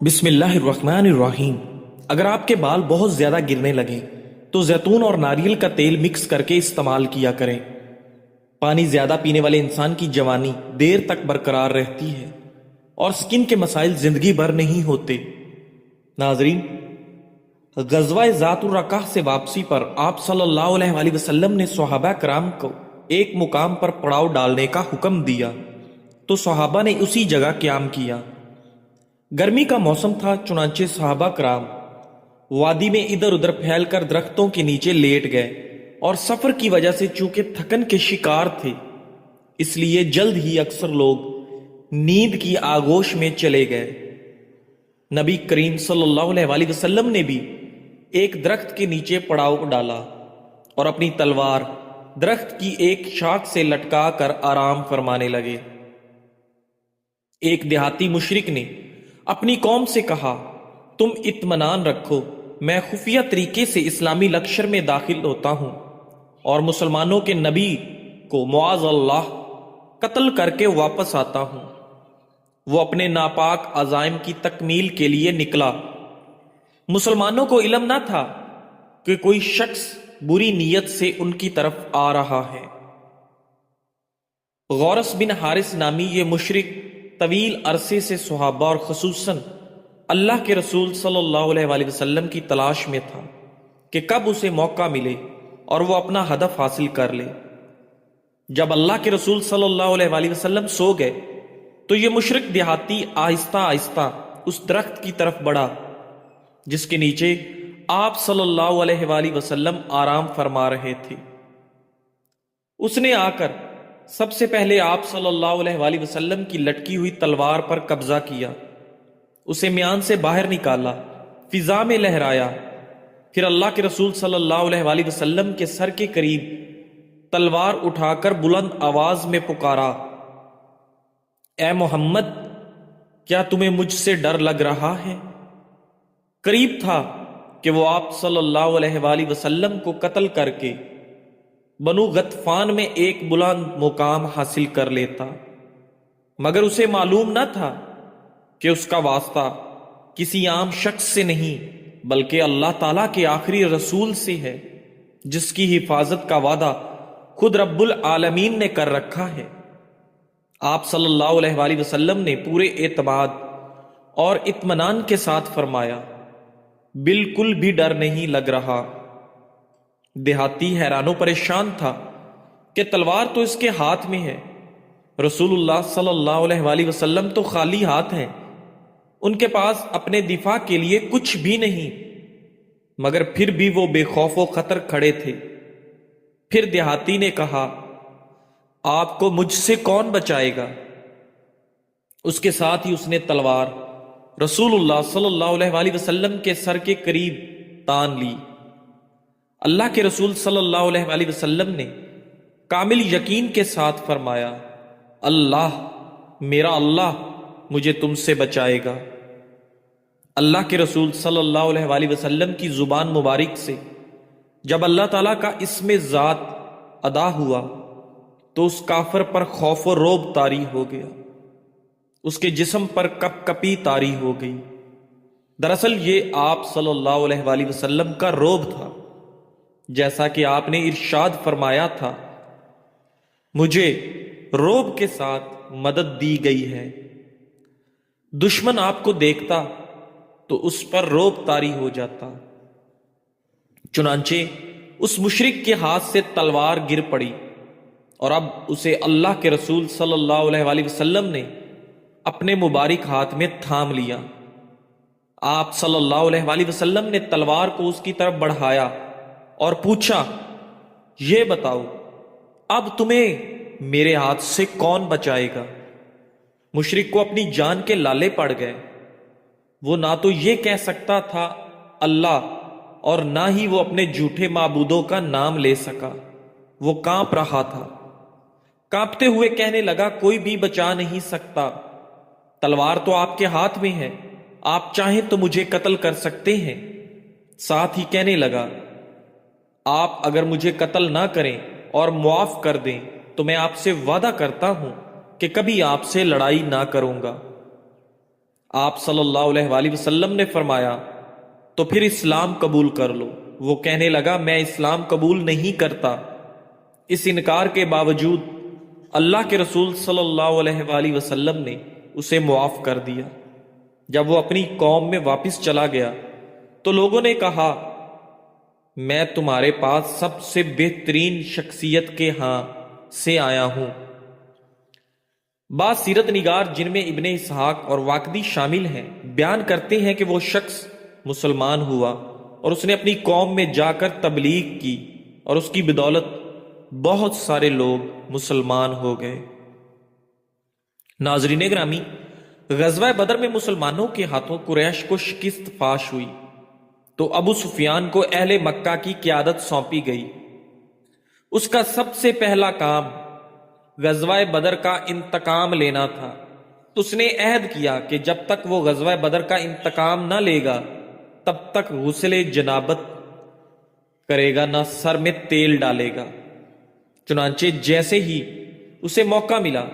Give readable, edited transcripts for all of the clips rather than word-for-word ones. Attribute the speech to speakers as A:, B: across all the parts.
A: بسم اللہ الرحمن الرحیم۔ اگر آپ کے بال بہت زیادہ گرنے لگیں تو زیتون اور ناریل کا تیل مکس کر کے استعمال کیا کریں۔ پانی زیادہ پینے والے انسان کی جوانی دیر تک برقرار رہتی ہے اور سکن کے مسائل زندگی بھر نہیں ہوتے۔ ناظرین، غزوہ ذات الرقاع سے واپسی پر آپ صلی اللہ علیہ وآلہ وسلم نے صحابہ کرام کو ایک مقام پر پڑاؤ ڈالنے کا حکم دیا تو صحابہ نے اسی جگہ قیام کیا۔ گرمی کا موسم تھا، چنانچہ صحابہ کرام وادی میں ادھر ادھر پھیل کر درختوں کے نیچے لیٹ گئے، اور سفر کی وجہ سے چونکہ تھکن کے شکار تھے اس لیے جلد ہی اکثر لوگ نیند کی آغوش میں چلے گئے۔ نبی کریم صلی اللہ علیہ وآلہ وسلم نے بھی ایک درخت کے نیچے پڑاؤ ڈالا اور اپنی تلوار درخت کی ایک شاخ سے لٹکا کر آرام فرمانے لگے۔ ایک دیہاتی مشرک نے اپنی قوم سے کہا، تم اطمینان رکھو، میں خفیہ طریقے سے اسلامی لشکر میں داخل ہوتا ہوں اور مسلمانوں کے نبی کو معاذ اللہ قتل کر کے واپس آتا ہوں۔ وہ اپنے ناپاک عزائم کی تکمیل کے لیے نکلا۔ مسلمانوں کو علم نہ تھا کہ کوئی شخص بری نیت سے ان کی طرف آ رہا ہے۔ غورث بن حارث نامی یہ مشرک طویل عرصے سے صحابہ اور خصوصاً اللہ کے رسول صلی اللہ علیہ وآلہ وسلم کی تلاش میں تھا کہ کب اسے موقع ملے اور وہ اپنا ہدف حاصل کر لے۔ جب اللہ کے رسول صلی اللہ علیہ وآلہ وسلم سو گئے تو یہ مشرک دیہاتی آہستہ آہستہ اس درخت کی طرف بڑھا جس کے نیچے آپ صلی اللہ علیہ وآلہ وسلم آرام فرما رہے تھے۔ اس نے آ کر سب سے پہلے آپ صلی اللہ علیہ وآلہ وسلم کی لٹکی ہوئی تلوار پر قبضہ کیا، اسے میان سے باہر نکالا، فضا میں لہرایا، پھر اللہ کے رسول صلی اللہ علیہ وآلہ وسلم کے سر کے قریب تلوار اٹھا کر بلند آواز میں پکارا، اے محمد، کیا تمہیں مجھ سے ڈر لگ رہا ہے؟ قریب تھا کہ وہ آپ صلی اللہ علیہ وآلہ وسلم کو قتل کر کے بنو غطفان میں ایک بلند مقام حاصل کر لیتا، مگر اسے معلوم نہ تھا کہ اس کا واسطہ کسی عام شخص سے نہیں بلکہ اللہ تعالیٰ کے آخری رسول سے ہے، جس کی حفاظت کا وعدہ خود رب العالمین نے کر رکھا ہے۔ آپ صلی اللہ علیہ وآلہ وسلم نے پورے اعتماد اور اطمینان کے ساتھ فرمایا، بالکل بھی ڈر نہیں لگ رہا۔ دیہاتی حیران و پریشان تھا کہ تلوار تو اس کے ہاتھ میں ہے، رسول اللہ صلی اللہ علیہ وآلہ وسلم تو خالی ہاتھ ہیں، ان کے پاس اپنے دفاع کے لیے کچھ بھی نہیں، مگر پھر بھی وہ بے خوف و خطر کھڑے تھے۔ پھر دیہاتی نے کہا، آپ کو مجھ سے کون بچائے گا؟ اس کے ساتھ ہی اس نے تلوار رسول اللہ صلی اللہ علیہ وآلہ وسلم کے سر کے قریب تان لی۔ اللہ کے رسول صلی اللہ علیہ وآلہ وسلم نے کامل یقین کے ساتھ فرمایا، اللہ، میرا اللہ مجھے تم سے بچائے گا۔ اللہ کے رسول صلی اللہ علیہ وآلہ وسلم کی زبان مبارک سے جب اللہ تعالیٰ کا اسم ذات ادا ہوا تو اس کافر پر خوف و رعب طاری ہو گیا، اس کے جسم پر کپ کپی طاری ہو گئی۔ دراصل یہ آپ صلی اللہ علیہ وآلہ وسلم کا رعب تھا، جیسا کہ آپ نے ارشاد فرمایا تھا، مجھے رعب کے ساتھ مدد دی گئی ہے۔ دشمن آپ کو دیکھتا تو اس پر رعب طاری ہو جاتا۔ چنانچہ اس مشرک کے ہاتھ سے تلوار گر پڑی اور اب اسے اللہ کے رسول صلی اللہ علیہ وآلہ وسلم نے اپنے مبارک ہاتھ میں تھام لیا۔ آپ صلی اللہ علیہ وآلہ وسلم نے تلوار کو اس کی طرف بڑھایا اور پوچھا، یہ بتاؤ اب تمہیں میرے ہاتھ سے کون بچائے گا؟ مشرک کو اپنی جان کے لالے پڑ گئے۔ وہ نہ تو یہ کہہ سکتا تھا اللہ، اور نہ ہی وہ اپنے جھوٹے معبودوں کا نام لے سکا۔ وہ کانپ رہا تھا، کانپتے ہوئے کہنے لگا، کوئی بھی بچا نہیں سکتا، تلوار تو آپ کے ہاتھ میں ہے، آپ چاہیں تو مجھے قتل کر سکتے ہیں۔ ساتھ ہی کہنے لگا، آپ اگر مجھے قتل نہ کریں اور معاف کر دیں تو میں آپ سے وعدہ کرتا ہوں کہ کبھی آپ سے لڑائی نہ کروں گا۔ آپ صلی اللہ علیہ وآلہ وسلم نے فرمایا تو پھر اسلام قبول کر لو۔ وہ کہنے لگا میں اسلام قبول نہیں کرتا۔ اس انکار کے باوجود اللہ کے رسول صلی اللہ علیہ وآلہ وسلم نے اسے معاف کر دیا۔ جب وہ اپنی قوم میں واپس چلا گیا تو لوگوں نے کہا میں تمہارے پاس سب سے بہترین شخصیت کے ہاں سے آیا ہوں۔ بعض سیرت نگار جن میں ابن اسحاق اور واقدی شامل ہیں بیان کرتے ہیں کہ وہ شخص مسلمان ہوا اور اس نے اپنی قوم میں جا کر تبلیغ کی اور اس کی بدولت بہت سارے لوگ مسلمان ہو گئے۔ ناظرین گرامی، غزوہ بدر میں مسلمانوں کے ہاتھوں قریش کو شکست فاش ہوئی تو ابو سفیان کو اہل مکہ کی قیادت سونپی گئی۔ اس کا سب سے پہلا کام غزوہ بدر کا انتقام لینا تھا۔ اس نے عہد کیا کہ جب تک وہ غزوہ بدر کا انتقام نہ لے گا تب تک غسل جنابت کرے گا، نہ سر میں تیل ڈالے گا۔ چنانچہ جیسے ہی اسے موقع ملا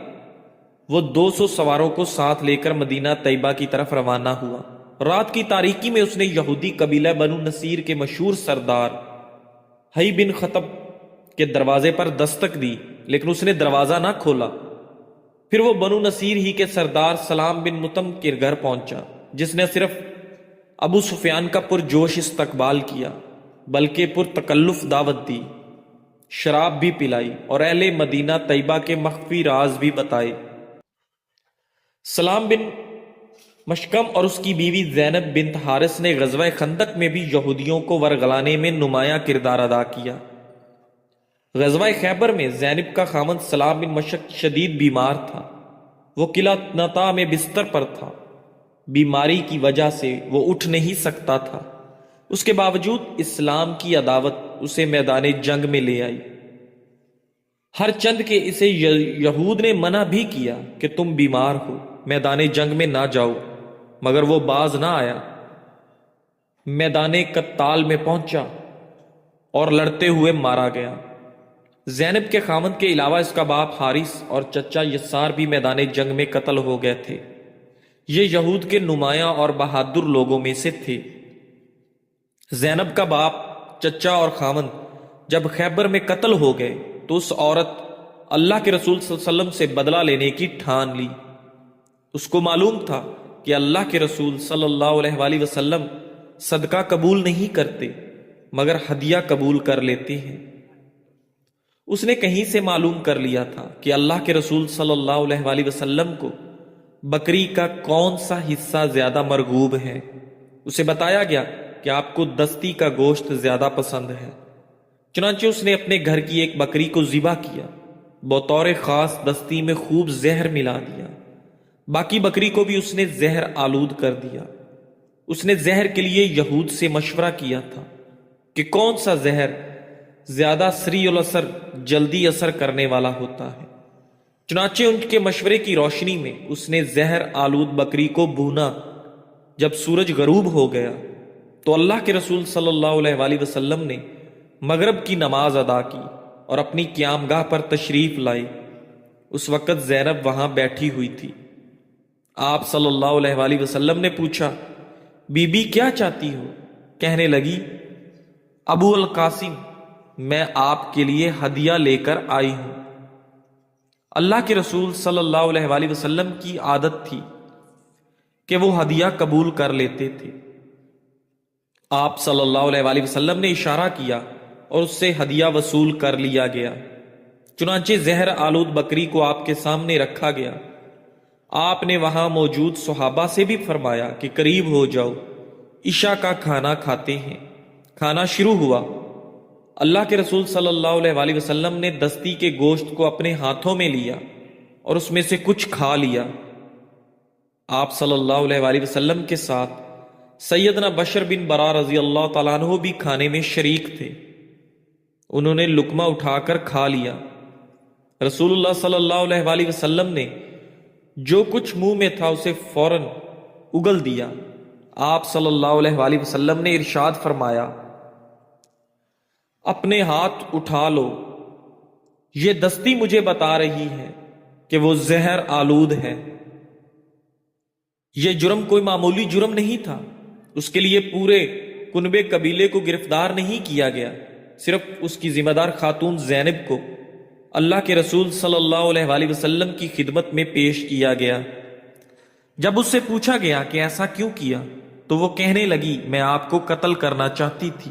A: وہ 200 سواروں کو ساتھ لے کر مدینہ طیبہ کی طرف روانہ ہوا۔ رات کی تاریکی میں اس نے یہودی قبیلہ بنو نصیر کے مشہور سردار حی بن خطب کے دروازے پر دستک دی، لیکن اس نے دروازہ نہ کھولا۔ پھر وہ بنو نصیر ہی کے سردار سلام بن متم کے گھر پہنچا، جس نے صرف ابو سفیان کا پرجوش استقبال کیا بلکہ پرتکلف دعوت دی، شراب بھی پلائی اور اہل مدینہ طیبہ کے مخفی راز بھی بتائے۔ سلام بن مشکم اور اس کی بیوی زینب بنت حارث نے غزوہ خندق میں بھی یہودیوں کو ورغلانے میں نمایاں کردار ادا کیا۔ غزوہ خیبر میں زینب کا خاوند سلام بن مشک شدید بیمار تھا۔ وہ قلعہ نتا میں بستر پر تھا۔ بیماری کی وجہ سے وہ اٹھ نہیں سکتا تھا۔ اس کے باوجود اسلام کی عداوت اسے میدان جنگ میں لے آئی۔ ہر چند کے اسے یہود نے منع بھی کیا کہ تم بیمار ہو، میدان جنگ میں نہ جاؤ، مگر وہ باز نہ آیا۔ میدان قتال میں پہنچا اور لڑتے ہوئے مارا گیا۔ زینب کے خاوند کے علاوہ اس کا باپ حارث اور چچا یسار بھی میدان جنگ میں قتل ہو گئے تھے۔ یہ یہود کے نمایاں اور بہادر لوگوں میں سے تھے۔ زینب کا باپ، چچا اور خاوند جب خیبر میں قتل ہو گئے تو اس عورت اللہ کے رسول صلی اللہ علیہ وسلم سے بدلہ لینے کی ٹھان لی۔ اس کو معلوم تھا کہ اللہ کے رسول صلی اللہ علیہ وآلہ وسلم صدقہ قبول نہیں کرتے مگر ہدیہ قبول کر لیتے ہیں۔ اس نے کہیں سے معلوم کر لیا تھا کہ اللہ کے رسول صلی اللہ علیہ وآلہ وسلم کو بکری کا کون سا حصہ زیادہ مرغوب ہے۔ اسے بتایا گیا کہ آپ کو دستی کا گوشت زیادہ پسند ہے۔ چنانچہ اس نے اپنے گھر کی ایک بکری کو ذبح کیا، بطور خاص دستی میں خوب زہر ملا دیا۔ باقی بکری کو بھی اس نے زہر آلود کر دیا۔ اس نے زہر کے لیے یہود سے مشورہ کیا تھا کہ کون سا زہر زیادہ سریع الاثر، جلدی اثر کرنے والا ہوتا ہے۔ چنانچہ ان کے مشورے کی روشنی میں اس نے زہر آلود بکری کو بھونا۔ جب سورج غروب ہو گیا تو اللہ کے رسول صلی اللہ علیہ وآلہ وسلم نے مغرب کی نماز ادا کی اور اپنی قیام گاہ پر تشریف لائے۔ اس وقت زینب وہاں بیٹھی ہوئی تھی۔ آپ صلی اللہ علیہ وآلہ وسلم نے پوچھا بی بی کیا چاہتی ہو؟ کہنے لگی ابو القاسم، میں آپ کے لیے ہدیہ لے کر آئی ہوں۔ اللہ کے رسول صلی اللہ علیہ وآلہ وسلم کی عادت تھی کہ وہ ہدیہ قبول کر لیتے تھے۔ آپ صلی اللہ علیہ وآلہ وسلم نے اشارہ کیا اور اس سے ہدیہ وصول کر لیا گیا۔ چنانچہ زہر آلود بکری کو آپ کے سامنے رکھا گیا۔ آپ نے وہاں موجود صحابہ سے بھی فرمایا کہ قریب ہو جاؤ، عشاء کا کھانا کھاتے ہیں۔ کھانا شروع ہوا۔ اللہ کے رسول صلی اللہ علیہ وآلہ وسلم نے دستی کے گوشت کو اپنے ہاتھوں میں لیا اور اس میں سے کچھ کھا لیا۔ آپ صلی اللہ علیہ وآلہ وسلم کے ساتھ سیدنا بشر بن برا رضی اللہ تعالیٰ عنہ بھی کھانے میں شریک تھے۔ انہوں نے لقمہ اٹھا کر کھا لیا۔ رسول اللہ صلی اللہ علیہ وآلہ وسلم نے جو کچھ منہ میں تھا اسے فوراً اگل دیا۔ آپ صلی اللہ علیہ وآلہ وسلم نے ارشاد فرمایا اپنے ہاتھ اٹھا لو، یہ دستی مجھے بتا رہی ہے کہ وہ زہر آلود ہے۔ یہ جرم کوئی معمولی جرم نہیں تھا، اس کے لیے پورے کنبے قبیلے کو گرفتار نہیں کیا گیا، صرف اس کی ذمہ دار خاتون زینب کو اللہ کے رسول صلی اللہ علیہ وآلہ وسلم کی خدمت میں پیش کیا گیا۔ جب اس سے پوچھا گیا کہ ایسا کیوں کیا تو وہ کہنے لگی، میں آپ کو قتل کرنا چاہتی تھی،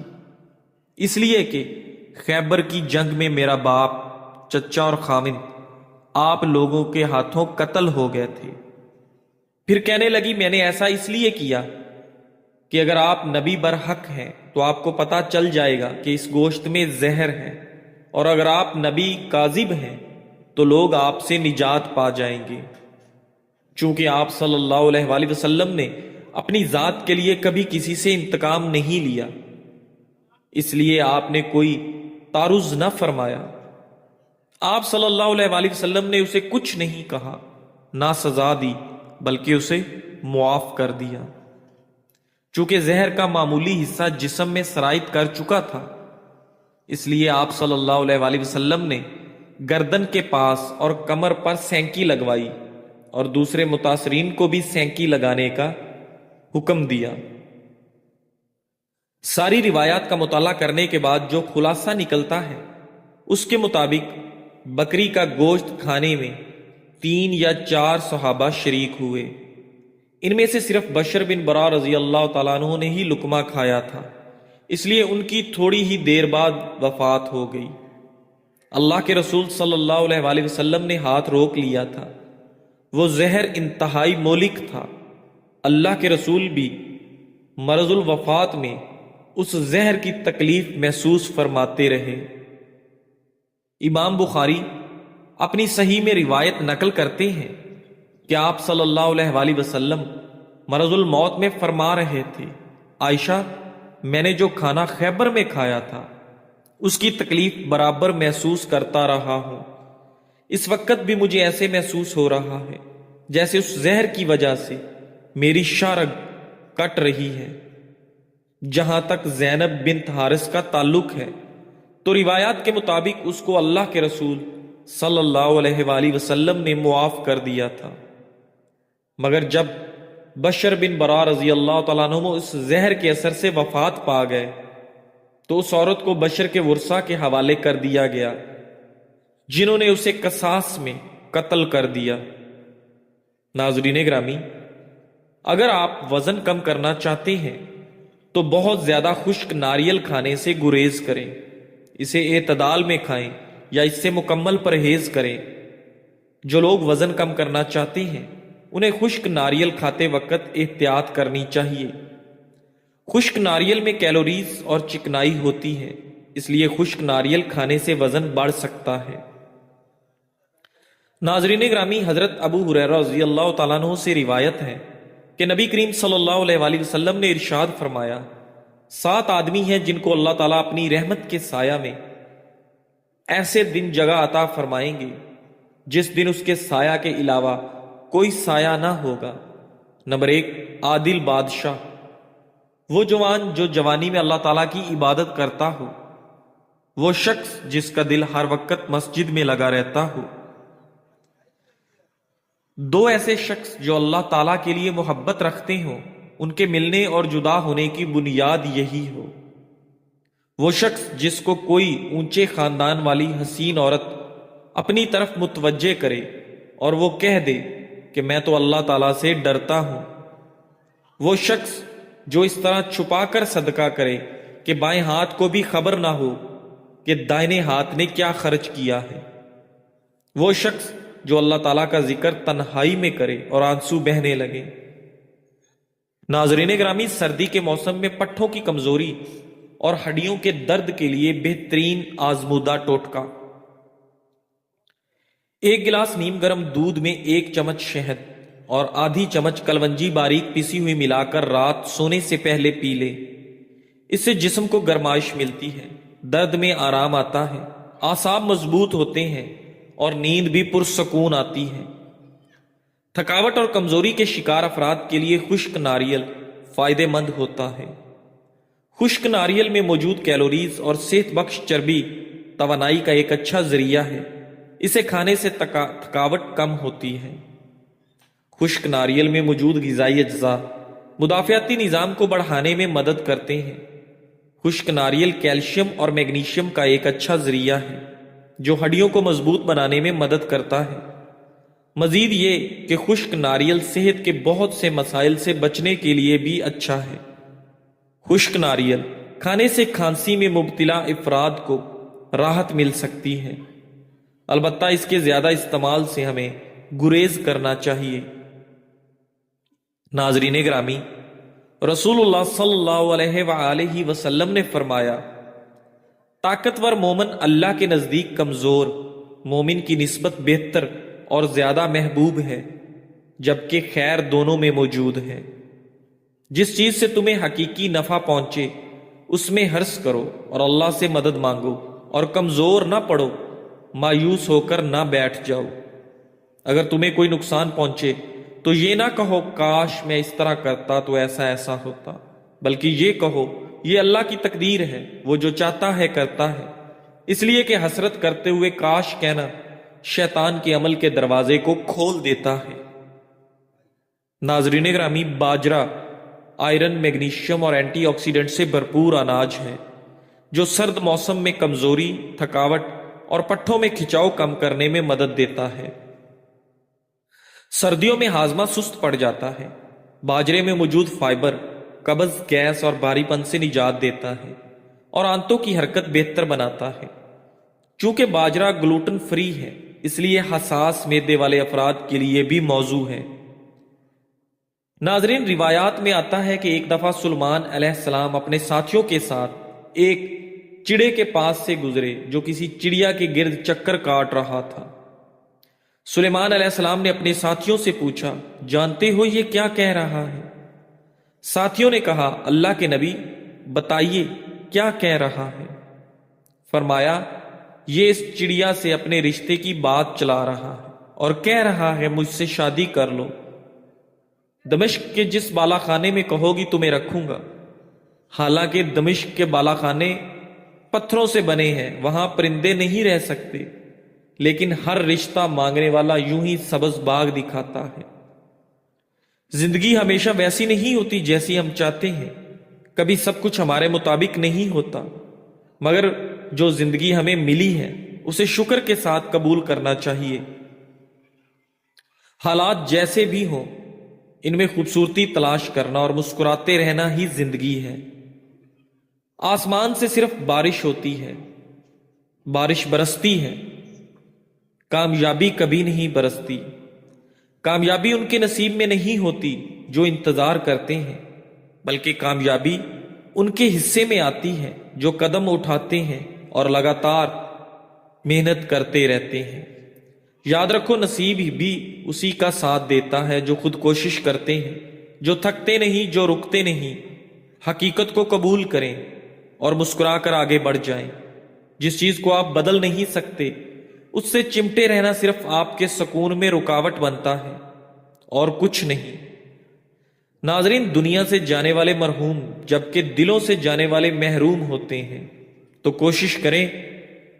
A: اس لیے کہ خیبر کی جنگ میں میرا باپ، چچا اور خامند آپ لوگوں کے ہاتھوں قتل ہو گئے تھے۔ پھر کہنے لگی، میں نے ایسا اس لیے کیا کہ اگر آپ نبی برحق ہیں تو آپ کو پتہ چل جائے گا کہ اس گوشت میں زہر ہے، اور اگر آپ نبی کاذب ہیں تو لوگ آپ سے نجات پا جائیں گے۔ چونکہ آپ صلی اللہ علیہ وآلہ وسلم نے اپنی ذات کے لیے کبھی کسی سے انتقام نہیں لیا، اس لیے آپ نے کوئی تعرض نہ فرمایا۔ آپ صلی اللہ علیہ وآلہ وسلم نے اسے کچھ نہیں کہا، نہ سزا دی، بلکہ اسے معاف کر دیا۔ چونکہ زہر کا معمولی حصہ جسم میں سرایت کر چکا تھا، اس لیے آپ صلی اللہ علیہ وآلہ وسلم نے گردن کے پاس اور کمر پر سینکی لگوائی اور دوسرے متاثرین کو بھی سینکی لگانے کا حکم دیا۔ ساری روایات کا مطالعہ کرنے کے بعد جو خلاصہ نکلتا ہے اس کے مطابق بکری کا گوشت کھانے میں 3 یا 4 صحابہ شریک ہوئے، ان میں سے صرف بشر بن برا رضی اللہ تعالیٰ عنہ نے ہی لقمہ کھایا تھا، اس لیے ان کی تھوڑی ہی دیر بعد وفات ہو گئی۔ اللہ کے رسول صلی اللہ علیہ وآلہ وسلم نے ہاتھ روک لیا تھا، وہ زہر انتہائی مہلک تھا۔ اللہ کے رسول بھی مرض الوفات میں اس زہر کی تکلیف محسوس فرماتے رہے۔ امام بخاری اپنی صحیح میں روایت نقل کرتے ہیں کہ آپ صلی اللہ علیہ وآلہ وسلم مرض الموت میں فرما رہے تھے، عائشہ، میں نے جو کھانا خیبر میں کھایا تھا اس کی تکلیف برابر محسوس کرتا رہا ہوں، اس وقت بھی مجھے ایسے محسوس ہو رہا ہے جیسے اس زہر کی وجہ سے میری شارگ کٹ رہی ہے۔ جہاں تک زینب بنت حارث کا تعلق ہے تو روایات کے مطابق اس کو اللہ کے رسول صلی اللہ علیہ وآلہ وسلم نے معاف کر دیا تھا، مگر جب بشر بن برا رضی اللہ تعالیٰ عنہ اس زہر کے اثر سے وفات پا گئے تو اس عورت کو بشر کے ورثا کے حوالے کر دیا گیا، جنہوں نے اسے قصاص میں قتل کر دیا۔ ناظرین گرامی، اگر آپ وزن کم کرنا چاہتے ہیں تو بہت زیادہ خشک ناریل کھانے سے گریز کریں، اسے اعتدال میں کھائیں یا اس سے مکمل پرہیز کریں۔ جو لوگ وزن کم کرنا چاہتے ہیں انہیں خشک ناریل کھاتے وقت احتیاط کرنی چاہیے۔ خشک ناریل میں کیلوریز اور چکنائی ہوتی ہے، اس لیے خشک ناریل کھانے سے وزن بڑھ سکتا ہے۔ ناظرین گرامی، حضرت ابو ہریرہ رضی اللہ تعالیٰ عنہ سے روایت ہے کہ نبی کریم صلی اللہ علیہ وآلہ وسلم نے ارشاد فرمایا، 7 آدمی ہیں جن کو اللہ تعالیٰ اپنی رحمت کے سایہ میں ایسے دن جگہ عطا فرمائیں گے جس دن اس کے سایہ کے علاوہ کوئی سایہ نہ ہوگا۔ نمبر 1، عادل بادشاہ، وہ جوان جو جوانی میں اللہ تعالیٰ کی عبادت کرتا ہو، وہ شخص جس کا دل ہر وقت مسجد میں لگا رہتا ہو۔ 2 ایسے شخص جو اللہ تعالیٰ کے لیے محبت رکھتے ہوں، ان کے ملنے اور جدا ہونے کی بنیاد یہی ہو۔ وہ شخص جس کو کوئی اونچے خاندان والی حسین عورت اپنی طرف متوجہ کرے اور وہ کہہ دے کہ میں تو اللہ تعالیٰ سے ڈرتا ہوں۔ وہ شخص جو اس طرح چھپا کر صدقہ کرے کہ بائیں ہاتھ کو بھی خبر نہ ہو کہ دائیں ہاتھ نے کیا خرچ کیا ہے۔ وہ شخص جو اللہ تعالیٰ کا ذکر تنہائی میں کرے اور آنسو بہنے لگے۔ ناظرین گرامی، سردی کے موسم میں پٹھوں کی کمزوری اور ہڈیوں کے درد کے لیے بہترین آزمودہ ٹوٹکا: 1 گلاس نیم گرم دودھ میں 1 چمچ شہد اور آدھی چمچ کلونجی باریک پیسی ہوئی ملا کر رات سونے سے پہلے پی لے۔ اس سے جسم کو گرمائش ملتی ہے، درد میں آرام آتا ہے، اعصاب مضبوط ہوتے ہیں اور نیند بھی پرسکون آتی ہے۔ تھکاوٹ اور کمزوری کے شکار افراد کے لیے خشک ناریل فائدہ مند ہوتا ہے۔ خشک ناریل میں موجود کیلوریز اور صحت بخش چربی توانائی کا ایک اچھا ذریعہ ہے، اسے کھانے سے تھکاوٹ کم ہوتی ہے۔ خشک ناریل میں موجود غذائی اجزاء مدافعتی نظام کو بڑھانے میں مدد کرتے ہیں۔ خشک ناریل کیلشیم اور میگنیشیم کا ایک اچھا ذریعہ ہے جو ہڈیوں کو مضبوط بنانے میں مدد کرتا ہے۔ مزید یہ کہ خشک ناریل صحت کے بہت سے مسائل سے بچنے کے لیے بھی اچھا ہے۔ خشک ناریل کھانے سے کھانسی میں مبتلا افراد کو راحت مل سکتی ہے، البتہ اس کے زیادہ استعمال سے ہمیں گریز کرنا چاہیے۔ ناظرین گرامی، رسول اللہ صلی اللہ علیہ وآلہ وسلم نے فرمایا، طاقتور مومن اللہ کے نزدیک کمزور مومن کی نسبت بہتر اور زیادہ محبوب ہے، جبکہ خیر دونوں میں موجود ہے۔ جس چیز سے تمہیں حقیقی نفع پہنچے اس میں حرص کرو اور اللہ سے مدد مانگو، اور کمزور نہ پڑو، مایوس ہو کر نہ بیٹھ جاؤ۔ اگر تمہیں کوئی نقصان پہنچے تو یہ نہ کہو کاش میں اس طرح کرتا تو ایسا ایسا ہوتا، بلکہ یہ کہو یہ اللہ کی تقدیر ہے، وہ جو چاہتا ہے کرتا ہے۔ اس لیے کہ حسرت کرتے ہوئے کاش کہنا شیطان کے عمل کے دروازے کو کھول دیتا ہے۔ ناظرین گرامی، باجرہ آئرن، میگنیشیم اور اینٹی آکسیڈنٹ سے بھرپور اناج ہے جو سرد موسم میں کمزوری، تھکاوٹ اور پٹھوں میں کھچاؤ کم کرنے میں مدد دیتا ہے۔ سردیوں میں ہاضمہ سست پڑ جاتا ہے۔ باجرے میں موجود فائبر قبض، گیس اور بھاری پن سے نجات دیتا ہے اور آنتوں کی حرکت بہتر بناتا ہے۔ چونکہ باجرہ گلوٹن فری ہے، اس لیے حساس معدے والے افراد کے لیے بھی موزوں ہے۔ ناظرین، روایات میں آتا ہے کہ ایک دفعہ سلیمان علیہ السلام اپنے ساتھیوں کے ساتھ ایک چڑے کے پاس سے گزرے جو کسی چڑیا کے گرد چکر کاٹ رہا تھا۔ سلیمان علیہ السلام نے اپنے ساتھیوں سے پوچھا، جانتے ہو یہ کیا کہہ رہا ہے؟ ساتھیوں نے کہا، اللہ کے نبی بتائیے کیا کہہ رہا ہے؟ فرمایا، یہ اس چڑیا سے اپنے رشتے کی بات چلا رہا ہے اور کہہ رہا ہے مجھ سے شادی کر لو۔ دمشق کے جس بالا خانے میں کہو گی تمہیں رکھوں گا۔ حالانکہ دمشق کے بالا خانے پتھروں سے بنے ہیں، وہاں پرندے نہیں رہ سکتے، لیکن ہر رشتہ مانگنے والا یوں ہی سبز باغ دکھاتا ہے۔ زندگی ہمیشہ ویسی نہیں ہوتی جیسی ہم چاہتے ہیں، کبھی سب کچھ ہمارے مطابق نہیں ہوتا، مگر جو زندگی ہمیں ملی ہے اسے شکر کے ساتھ قبول کرنا چاہیے۔ حالات جیسے بھی ہوں، ان میں خوبصورتی تلاش کرنا اور مسکراتے رہنا ہی زندگی ہے۔ آسمان سے صرف بارش ہوتی ہے، بارش برستی ہے، کامیابی کبھی نہیں برستی۔ کامیابی ان کے نصیب میں نہیں ہوتی جو انتظار کرتے ہیں، بلکہ کامیابی ان کے حصے میں آتی ہے جو قدم اٹھاتے ہیں اور لگاتار محنت کرتے رہتے ہیں۔ یاد رکھو، نصیب بھی اسی کا ساتھ دیتا ہے جو خود کوشش کرتے ہیں، جو تھکتے نہیں، جو رکتے نہیں۔ حقیقت کو قبول کریں اور مسکرا کر آگے بڑھ جائیں۔ جس چیز کو آپ بدل نہیں سکتے اس سے چمٹے رہنا صرف آپ کے سکون میں رکاوٹ بنتا ہے اور کچھ نہیں۔ ناظرین، دنیا سے جانے والے مرحوم جبکہ دلوں سے جانے والے محروم ہوتے ہیں، تو کوشش کریں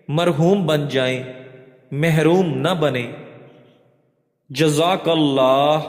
A: مرحوم بن جائیں، محروم نہ بنیں۔ جزاک اللہ۔